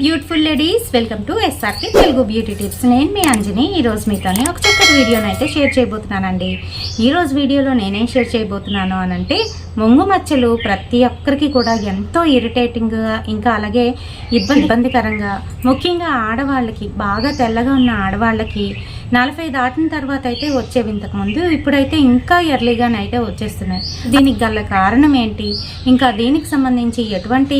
Beautiful ladies, welcome to SRK Telugu beauty tips. నేను మీ అంజని. ఈరోజు మీతోనే ఒక చక్కటి వీడియోని అయితే షేర్ చేయబోతున్నానండి. ఈరోజు వీడియోలో నేనేం షేర్ చేయబోతున్నాను అనంటే, మొంగు మచ్చలు ప్రతి ఒక్కరికి కూడా ఎంతో ఇరిటేటింగ్గా, ఇంకా అలాగే ఇబ్బందికరంగా, ముఖ్యంగా ఆడవాళ్ళకి, బాగా తెల్లగా ఉన్న ఆడవాళ్ళకి 40 దాటిన తర్వాత అయితే వచ్చేవి ఇంతకుముందు, ఇప్పుడైతే ఇంకా ఎర్లీగానైతే వచ్చేస్తున్నాయి. దీనికి గల కారణం ఏంటి, ఇంకా దీనికి సంబంధించి ఎటువంటి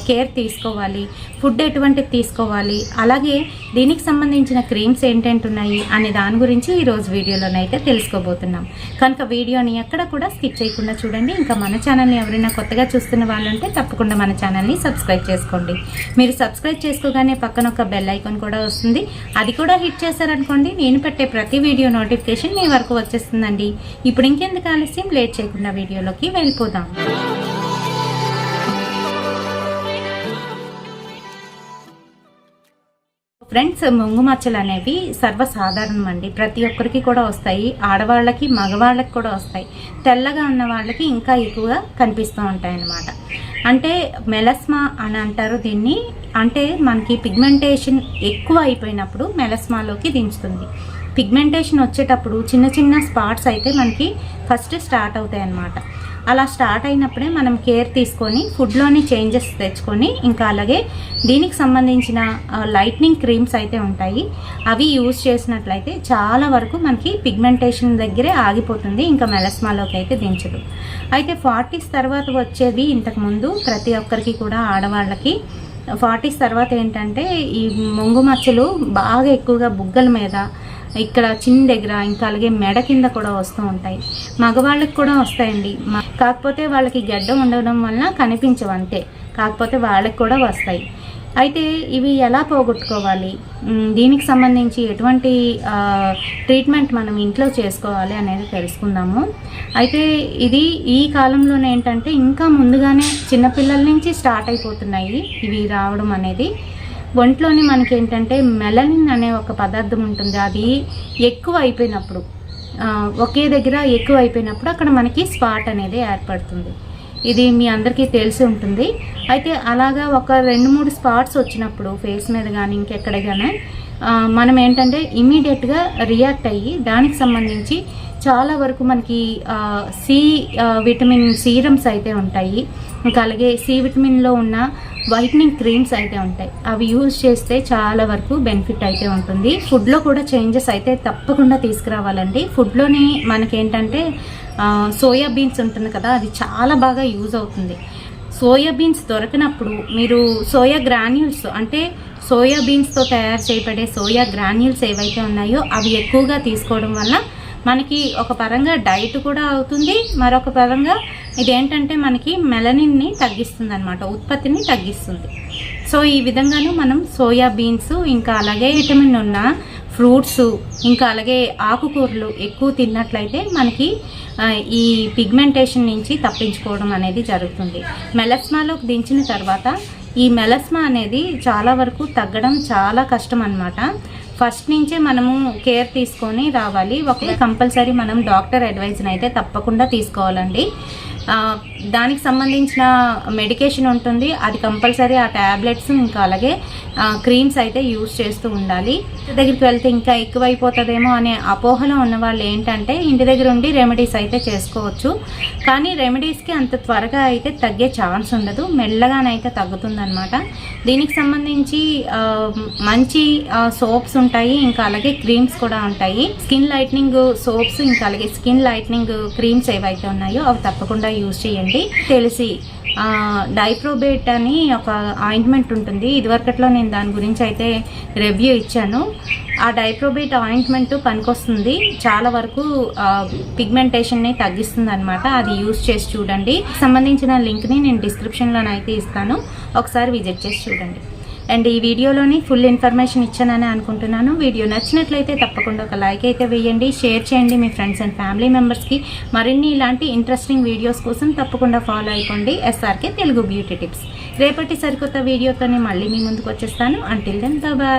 కేర్ తీసుకోవాలి, ఫుడ్ ఎటువంటిది తీసుకోవాలి, అలాగే దీనికి సంబంధించిన క్రీమ్స్ ఏంటంటే ఉన్నాయి అనే దాని గురించి ఈరోజు వీడియోలోనైతే తెలుసుకోబోతున్నాం. కనుక వీడియోని ఎక్కడ కూడా స్కిప్ చేయకుండా చూడండి. ఇంకా మన ఛానల్ని ఎవరైనా కొత్తగా చూస్తున్న వాళ్ళంటే తప్పకుండా మన ఛానల్ని సబ్స్క్రైబ్ చేసుకోండి. మీరు సబ్స్క్రైబ్ చేసుకోగానే పక్కన ఒక బెల్ ఐకాన్ కూడా వస్తుంది, అది కూడా హిట్ చేశారనుకోండి, నేను పెట్టే ప్రతి వీడియో నోటిఫికేషన్ మీ వరకు వచ్చేస్తుందండి. ఇప్పుడు ఇంకెందుకు ఆలస్యం, లేట్ చేయకుండా వీడియోలోకి వెళ్ళిపోదాం. ఫ్రెండ్స్, మొంగు మచ్చలు అనేవి సర్వసాధారణం అండి. ప్రతి ఒక్కరికి కూడా వస్తాయి. ఆడవాళ్ళకి, మగవాళ్ళకి కూడా వస్తాయి. తెల్లగా ఉన్న వాళ్ళకి ఇంకా ఎక్కువగా కనిపిస్తూ ఉంటాయి అన్నమాట. అంటే మెలస్మా అని అంటారు దీన్ని. అంటే మనకి పిగ్మెంటేషన్ ఎక్కువ అయిపోయినప్పుడు మెలస్మాలోకి దించుతుంది. పిగ్మెంటేషన్ వచ్చేటప్పుడు చిన్న చిన్న స్పాట్స్ అయితే మనకి ఫస్ట్ స్టార్ట్ అవుతాయి అన్నమాట. అలా స్టార్ట్ అయినప్పుడే మనం కేర్ తీసుకొని ఫుడ్లోని చేంజెస్ తెచ్చుకొని, ఇంకా అలాగే దీనికి సంబంధించిన లైట్నింగ్ క్రీమ్స్ అయితే ఉంటాయి, అవి యూజ్ చేసినట్లయితే చాలా వరకు మనకి పిగ్మెంటేషన్ దగ్గరే ఆగిపోతుంది, ఇంకా మెలస్మాలోకి అయితే దించదు. అయితే 40s తర్వాత వచ్చేది ఇంతకుముందు ప్రతి ఒక్కరికి కూడా ఆడవాళ్ళకి 40s తర్వాత ఏంటంటే ఈ మొంగు మచ్చలు బాగా ఎక్కువగా బుగ్గల మీద, ఇక్కడ చిన్న దగ్గర, ఇంకా అలాగే మెడ కింద కూడా వస్తూ ఉంటాయి. మగవాళ్ళకి కూడా వస్తాయండి, కాకపోతే వాళ్ళకి గడ్డ ఉండడం వలన కనిపించవు అంతే, కాకపోతే వాళ్ళకి కూడా వస్తాయి. అయితే ఇవి ఎలా పోగొట్టుకోవాలి, దీనికి సంబంధించి ఎటువంటి ట్రీట్మెంట్ మనం ఇంట్లో చేసుకోవాలి అనేది తెలుసుకుందాము. అయితే ఇది ఈ కాలంలోనే ఏంటంటే ఇంకా ముందుగానే చిన్నపిల్లల నుంచి స్టార్ట్ అయిపోతున్నాయి ఇవి రావడం అనేది. ఒంట్లోని మనకి ఏంటంటే మెలనిన్ అనే ఒక పదార్థం ఉంటుంది, అది ఎక్కువ అయిపోయినప్పుడు, ఒకే దగ్గర ఎక్కువ అయిపోయినప్పుడు అక్కడ మనకి స్పాట్ అనేది ఏర్పడుతుంది. ఇది మీ అందరికీ తెలిసి ఉంటుంది. అయితే అలాగా ఒక 2-3 స్పాట్స్ వచ్చినప్పుడు ఫేస్ మీద కానీ ఇంకెక్కడ కానీ మనం ఏంటంటే ఇమీడియట్గా రియాక్ట్ అయ్యి దానికి సంబంధించి చాలా వరకు మనకి విటమిన్ సీరమ్స్ అయితే ఉంటాయి, ఇంకా అలాగే విటమిన్లో ఉన్న వైట్నింగ్ క్రీమ్స్ అయితే ఉంటాయి, అవి యూజ్ చేస్తే చాలా వరకు బెనిఫిట్ అయితే ఉంటుంది. ఫుడ్లో కూడా చేంజెస్ అయితే తప్పకుండా తీసుకురావాలండి. ఫుడ్లోని మనకేంటంటే సోయా బీన్స్ ఉంటుంది కదా, అది చాలా బాగా యూజ్ అవుతుంది. సోయా బీన్స్ దొరకనప్పుడు మీరు సోయా గ్రాన్యూల్స్, అంటే సోయా బీన్స్తో తయారు చేయబడే సోయా గ్రాన్యూల్స్ ఏవైతే ఉన్నాయో అవి ఎక్కువగా తీసుకోవడం వల్ల మనకి ఒక పరంగా డైట్ కూడా అవుతుంది, మరొక పరంగా ఇదేంటంటే మనకి మెలనిన్ని తగ్గిస్తుంది అనమాట, ఉత్పత్తిని తగ్గిస్తుంది. సో ఈ విధంగాను మనం సోయా బీన్స్, ఇంకా అలాగే విటమిన్ ఉన్న ఫ్రూట్స్, ఇంకా అలాగే ఆకుకూరలు ఎక్కువ తిన్నట్లయితే మనకి ఈ పిగ్మెంటేషన్ నుంచి తప్పించుకోవడం అనేది జరుగుతుంది. మెలస్మాలోకి దించిన తర్వాత ఈ మెలస్మా అనేది చాలా వరకు తగ్గడం చాలా కష్టం అన్నమాట. ఫస్ట్ నుంచే మనము కేర్ తీసుకొని రావాలి. ఒకవేళ కంపల్సరీ మనం డాక్టర్ అడ్వైజ్ని అయితే తప్పకుండా తీసుకోవాలండి. దానికి సంబంధించిన మెడికేషన్ ఉంటుంది, అది కంపల్సరీ ఆ ట్యాబ్లెట్స్, ఇంకా అలాగే క్రీమ్స్ అయితే యూజ్ చేస్తూ ఉండాలి. ఇంటి దగ్గరికి వెళ్తే ఇంకా ఎక్కువైపోతుందేమో అనే అపోహలో ఉన్న వాళ్ళు ఏంటంటే ఇంటి దగ్గర ఉండి రెమెడీస్ అయితే చేసుకోవచ్చు, కానీ రెమెడీస్కి అంత త్వరగా అయితే తగ్గే ఛాన్స్ ఉండదు, మెల్లగానైతే తగ్గుతుందన్నమాట. దీనికి సంబంధించి మంచి సోప్స్ ఉంటాయి, ఇంకా అలాగే క్రీమ్స్ కూడా ఉంటాయి. స్కిన్ లైట్నింగ్ సోప్స్, ఇంకా అలాగే స్కిన్ లైట్నింగ్ క్రీమ్స్ ఏవైతే ఉన్నాయో అవి తప్పకుండా యూజ్ చేయండి. తెలిసి డైప్రోబేట్ అని ఒక ఆయింట్మెంట్ ఉంటుంది, ఇదివరకట్లో నేను దాని గురించి అయితే రివ్యూ ఇచ్చాను. ఆ డైప్రోబేట్ ఆయింట్మెంట్ పనికొస్తుంది, చాలా వరకు పిగ్మెంటేషన్ని తగ్గిస్తుంది అనమాట. అది యూజ్ చేసి చూడండి. సంబంధించిన లింక్ని నేను డిస్క్రిప్షన్లోనైతే ఇస్తాను, ఒకసారి విజిట్ చేసి చూడండి. అండ్ ఈ వీడియోలోని ఫుల్ ఇన్ఫర్మేషన్ ఇచ్చానని అనుకుంటున్నాను. వీడియో నచ్చినట్లయితే తప్పకుండా ఒక లైక్ అయితే వేయండి, షేర్ చేయండి మీ ఫ్రెండ్స్ అండ్ ఫ్యామిలీ మెంబర్స్కి. మరిన్ని ఇలాంటి ఇంట్రెస్టింగ్ వీడియోస్ కోసం తప్పకుండా ఫాలో అయిపోండి ఎస్ఆర్కే తెలుగు బ్యూటీ టిప్స్. రేపటి సరికొత్త వీడియోతోనే మళ్ళీ మీ ముందుకు వచ్చేస్తాను. Until then bye.